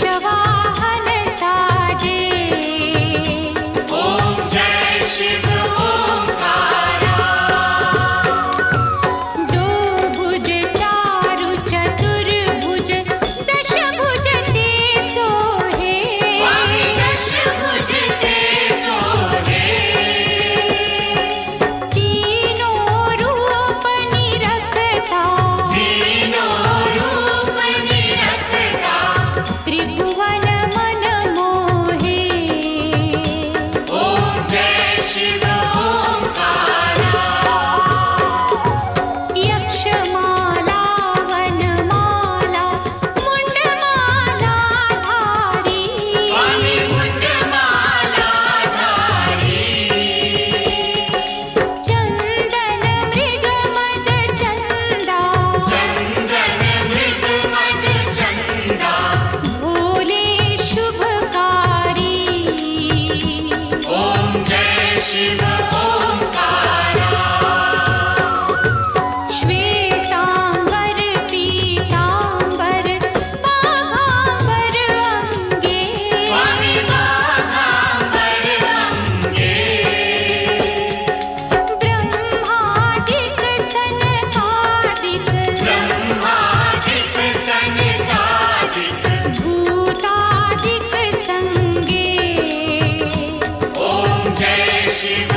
वृषवाहन साजे। ओम जय शिव ओंकारा। दो भुज चारु चतुर्भुज दश भुज ते सोहे। स्वामी दश भुज ते सोहे। तीनों रूप निरखता। तीनों रूप निरखता। त्रिभुवन मन मोहे। ओम जय शिव ओंकारा। यक्षमाला वनमाला मुंडमाला धारी। स्वामी मुंडमाला धारी। चंदन मृग मद चंदा। चंदन मृग मद चंदा। भोले शुभकारी। ओम जय शिव ओंकारा। श्वेतांबर पीतांबर बाघांबर अंगे। स्वामी बाघांबर अंगे। ब्रह्मादिक सनकादिक। ब्रह्मादिक सनकादिक। भूतादिक संगे। ओम जय शिव